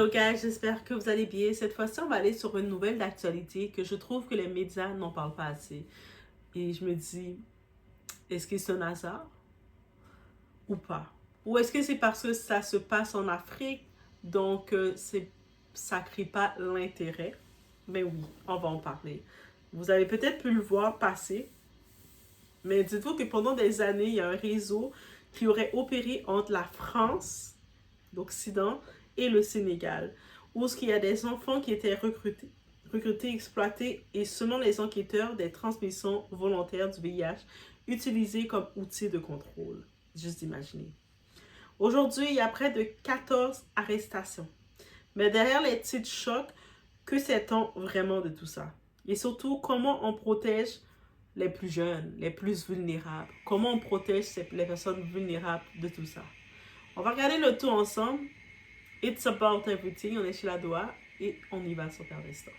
Hello guys, j'espère que vous allez bien. Cette fois-ci, on va aller sur une nouvelle d'actualité que je trouve que les médias n'en parlent pas assez. Et je me dis, est-ce que c'est un hasard ou pas? Ou est-ce que c'est parce que ça se passe en Afrique, donc ça ne crée pas l'intérêt? Mais oui, on va en parler. Vous avez peut-être pu le voir passer, mais dites-vous que pendant des années, il y a un réseau qui aurait opéré entre la France, l'Occident, et le Sénégal, où il y a des enfants qui étaient recrutés, exploités, et selon les enquêteurs, des transmissions volontaires du VIH utilisées comme outil de contrôle. Juste imaginer. Aujourd'hui, il y a près de 14 arrestations. Mais derrière les titres chocs, que sait-on vraiment de tout ça? Et surtout, comment on protège les plus jeunes, les plus vulnérables? Comment on protège les personnes vulnérables de tout ça? On va regarder le tout ensemble. It's About Everything, on est chez la Doha et on y va sur Père d'Histoire.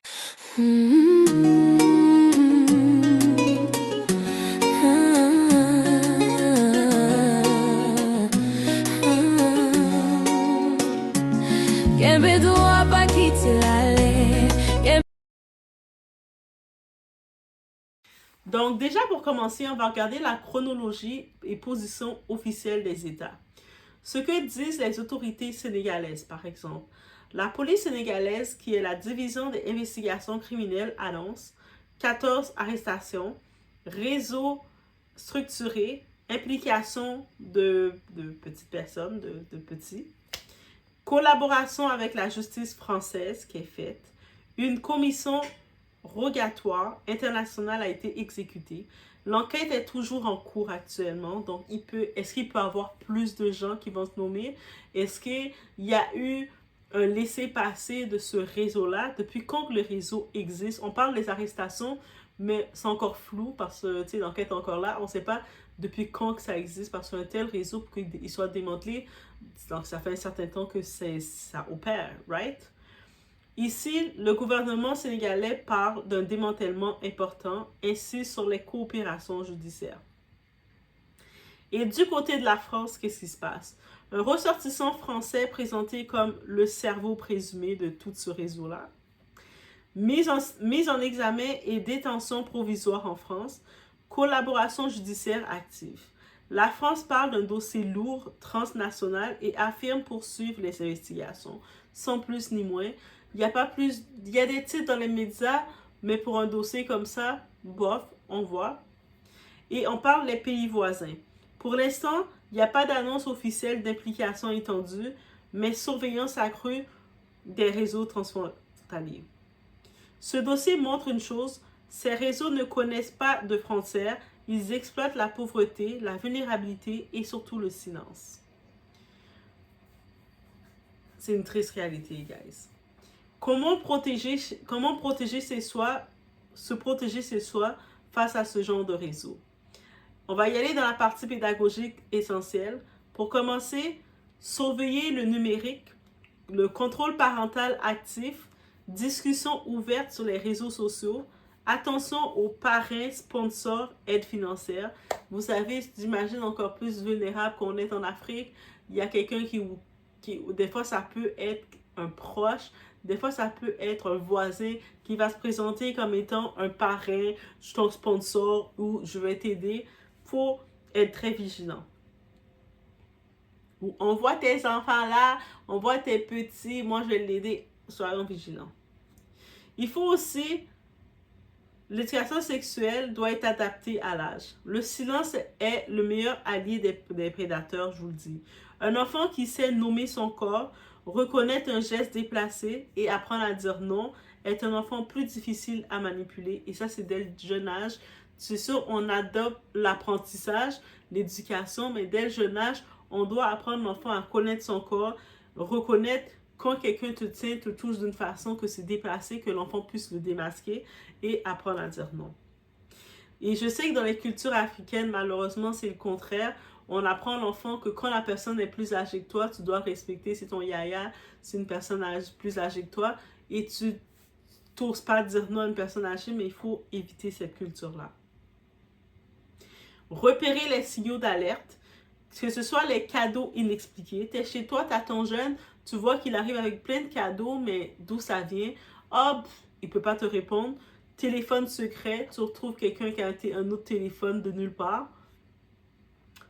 Donc déjà pour commencer, on va regarder la chronologie et position officielle des États. Ce que disent les autorités sénégalaises, par exemple. La police sénégalaise, qui est la division des investigations criminelles, annonce 14 arrestations, réseau structuré, implication de petites personnes, de petits, collaboration avec la justice française qui est faite, une commission rogatoire internationale a été exécutée. L'enquête est toujours en cours actuellement, donc est-ce qu'il peut y avoir plus de gens qui vont se nommer? Est-ce qu'il y a eu un laissez-passer de ce réseau-là? Depuis quand le réseau existe? On parle des arrestations, mais c'est encore flou parce que l'enquête est encore là. On ne sait pas depuis quand que ça existe parce qu'un tel réseau, pour qu'il soit démantelé, donc ça fait un certain temps que ça opère, right? Ici, le gouvernement sénégalais parle d'un démantèlement important, ainsi sur les coopérations judiciaires. Et du côté de la France, qu'est-ce qui se passe? Un ressortissant français présenté comme le cerveau présumé de tout ce réseau-là. Mise en examen et détention provisoire en France. Collaboration judiciaire active. La France parle d'un dossier lourd, transnational et affirme poursuivre les investigations, sans plus ni moins. Il y a des titres dans les médias, mais pour un dossier comme ça, bof, on voit. Et on parle des pays voisins. Pour l'instant, il n'y a pas d'annonce officielle d'implication étendue, mais surveillance accrue des réseaux transfrontaliers. Ce dossier montre une chose, ces réseaux ne connaissent pas de frontières, ils exploitent la pauvreté, la vulnérabilité et surtout le silence. C'est une triste réalité, guys. Comment protéger se protéger chez soi face à ce genre de réseau? On va y aller dans la partie pédagogique essentielle. Pour commencer, surveiller le numérique, le contrôle parental actif, discussion ouverte sur les réseaux sociaux, attention aux parrains, sponsors, aides financières. Vous savez, j'imagine encore plus vulnérable qu'on est en Afrique. Il y a quelqu'un qui, des fois, ça peut être un proche, des fois, ça peut être un voisin qui va se présenter comme étant un parrain, je suis ton sponsor ou je vais t'aider. Il faut être très vigilant. On voit tes enfants là, on voit tes petits, moi je vais l'aider. Soyons vigilants. Il faut aussi, l'éducation sexuelle doit être adaptée à l'âge. Le silence est le meilleur allié des prédateurs, je vous le dis. Un enfant qui sait nommer son corps, reconnaître un geste déplacé et apprendre à dire non est un enfant plus difficile à manipuler. Et ça, c'est dès le jeune âge. C'est sûr, on adopte l'apprentissage, l'éducation, mais dès le jeune âge, on doit apprendre l'enfant à connaître son corps, reconnaître quand quelqu'un te tient, te touche d'une façon que c'est déplacé, que l'enfant puisse le démasquer et apprendre à dire non. Et je sais que dans les cultures africaines, malheureusement, c'est le contraire. On apprend à l'enfant que quand la personne est plus âgée que toi, tu dois respecter, c'est ton yaya, c'est une personne plus âgée que toi, et tu n'oses pas dire non à une personne âgée, mais il faut éviter cette culture-là. Repérer les signaux d'alerte, que ce soit les cadeaux inexpliqués. Tu es chez toi, tu as ton jeune, tu vois qu'il arrive avec plein de cadeaux, mais d'où ça vient? Ah, il peut pas te répondre. Téléphone secret, tu retrouves quelqu'un qui a un autre téléphone de nulle part.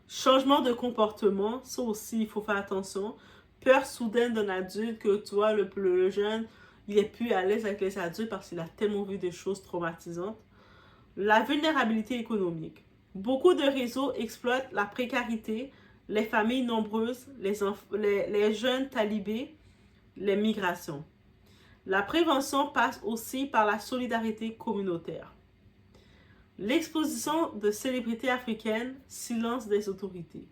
Changement de comportement, ça aussi, il faut faire attention. Peur soudaine d'un adulte que tu vois, le jeune, il est plus à l'aise avec les adultes parce qu'il a tellement vu des choses traumatisantes. La vulnérabilité économique. Beaucoup de réseaux exploitent la précarité, les familles nombreuses, les jeunes talibés, les migrations. La prévention passe aussi par la solidarité communautaire. L'exposition de célébrités africaines, silence des autorités.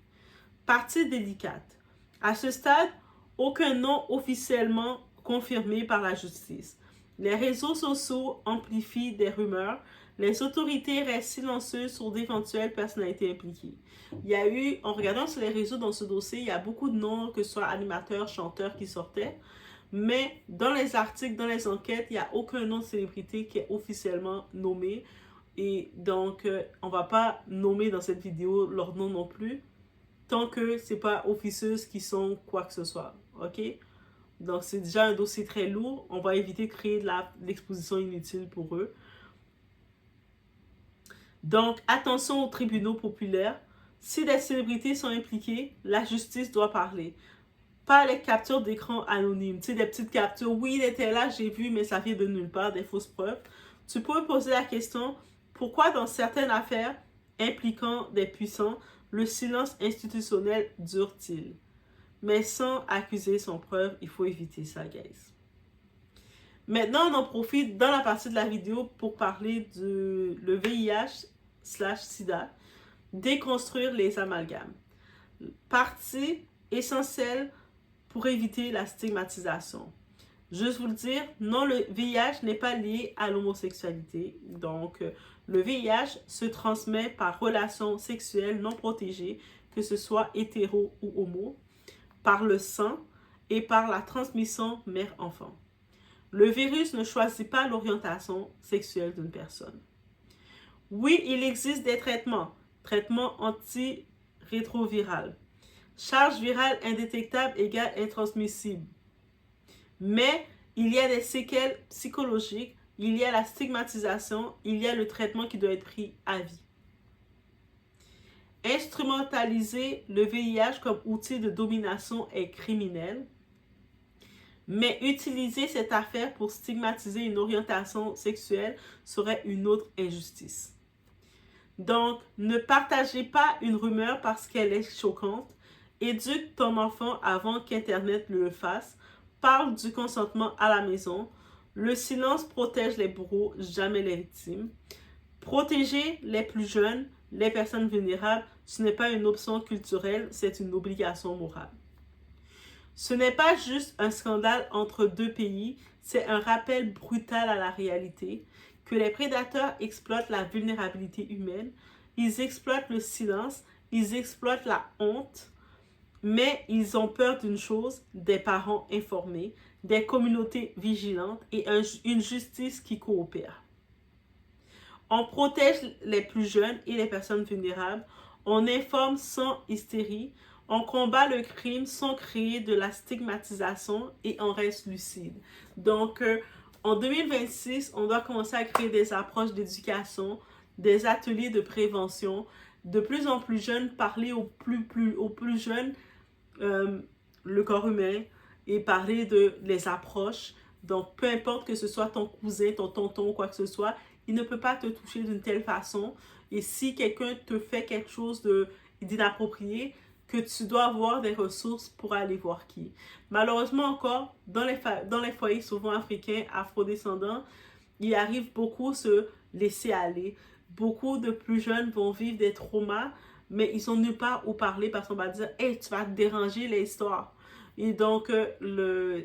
Partie délicate. À ce stade, aucun nom officiellement confirmé par la justice. Les réseaux sociaux amplifient des rumeurs. Les autorités restent silencieuses sur d'éventuelles personnalités impliquées. Il y a eu, en regardant sur les réseaux dans ce dossier, il y a beaucoup de noms, que ce soit animateurs, chanteurs, qui sortaient. Mais dans les articles, dans les enquêtes, il n'y a aucun nom de célébrité qui est officiellement nommé. Et donc, on ne va pas nommer dans cette vidéo leur nom non plus, tant que ce n'est pas officieuse qui sont quoi que ce soit. OK? Donc, c'est déjà un dossier très lourd. On va éviter de créer de l'exposition inutile pour eux. Donc, attention aux tribunaux populaires. Si des célébrités sont impliquées, la justice doit parler. Pas les captures d'écran anonymes. Tu sais, des petites captures. Oui, il était là, j'ai vu, mais ça vient de nulle part, des fausses preuves. Tu peux poser la question, pourquoi dans certaines affaires impliquant des puissants, le silence institutionnel dure-t-il? Mais sans accuser sans preuve, il faut éviter ça, guys. Maintenant, on en profite dans la partie de la vidéo pour parler du VIH/SIDA, déconstruire les amalgames. Partie essentielle pour éviter la stigmatisation. Juste vous le dire, non, le VIH n'est pas lié à l'homosexualité. Donc, le VIH se transmet par relation sexuelle non protégée, que ce soit hétéro ou homo, par le sang et par la transmission mère-enfant. Le virus ne choisit pas l'orientation sexuelle d'une personne. Oui, il existe des traitements antirétroviraux. Charge virale indétectable égale intransmissible. Mais il y a des séquelles psychologiques, il y a la stigmatisation, il y a le traitement qui doit être pris à vie. Instrumentaliser le VIH comme outil de domination est criminel, mais utiliser cette affaire pour stigmatiser une orientation sexuelle serait une autre injustice. Donc, ne partagez pas une rumeur parce qu'elle est choquante. Éduque ton enfant avant qu'Internet le fasse. Parle du consentement à la maison. Le silence protège les bourreaux, jamais les victimes. Protéger les plus jeunes, les personnes vulnérables, ce n'est pas une option culturelle, c'est une obligation morale. Ce n'est pas juste un scandale entre deux pays, c'est un rappel brutal à la réalité que les prédateurs exploitent la vulnérabilité humaine, ils exploitent le silence, ils exploitent la honte, mais ils ont peur d'une chose, des parents informés, des communautés vigilantes et une justice qui coopère. On protège les plus jeunes et les personnes vulnérables, on informe sans hystérie, on combat le crime sans créer de la stigmatisation et on reste lucide. Donc, en 2026, on doit commencer à créer des approches d'éducation, des ateliers de prévention, de plus en plus jeunes, parler aux plus jeunes le corps humain et parler de les approches. Donc, peu importe que ce soit ton cousin, ton tonton ou quoi que ce soit, il ne peut pas te toucher d'une telle façon. Et si quelqu'un te fait quelque chose d'inapproprié, que tu dois avoir des ressources pour aller voir qui. Malheureusement encore, dans les foyers souvent africains, afrodescendants, il arrive beaucoup se laisser aller. Beaucoup de plus jeunes vont vivre des traumas, mais ils n'ont nulle part où parler parce qu'on va dire « Hey, tu vas te déranger l'histoire ». Et donc,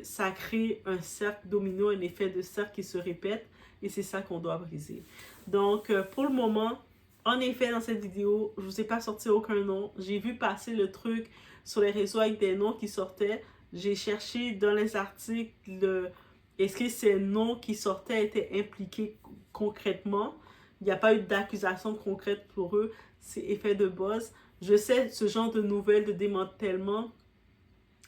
ça crée un cercle domino, un effet de cercle qui se répète et c'est ça qu'on doit briser. Donc, pour le moment, en effet, dans cette vidéo, je ne vous ai pas sorti aucun nom. J'ai vu passer le truc sur les réseaux avec des noms qui sortaient. J'ai cherché dans les articles, est-ce que ces noms qui sortaient étaient impliqués concrètement? Il n'y a pas eu d'accusation concrète pour eux. C'est effet de buzz. Je sais, ce genre de nouvelles de démantèlement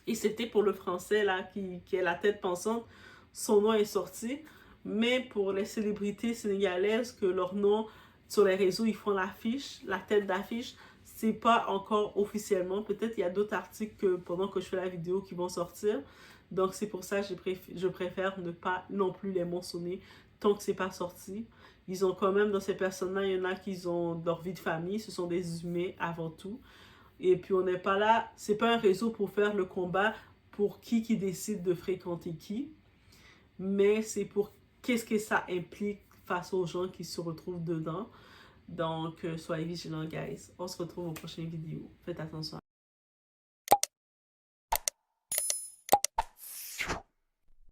Excepté pour le français, là, qui est la tête pensante, son nom est sorti. Mais pour les célébrités sénégalaises, que leur nom, sur les réseaux, ils font l'affiche, la tête d'affiche, c'est pas encore officiellement. Peut-être il y a d'autres articles que, pendant que je fais la vidéo qui vont sortir. Donc c'est pour ça que je préfère ne pas non plus les mentionner tant que c'est pas sorti. Ils ont quand même, dans ces personnes-là, il y en a qui ont leur vie de famille, ce sont des humains avant tout. Et puis on n'est pas là, c'est pas un réseau pour faire le combat pour qui décide de fréquenter qui, mais c'est pour qu'est-ce que ça implique face aux gens qui se retrouvent dedans. Donc, soyez vigilants, guys. On se retrouve aux prochaines vidéos. Faites attention.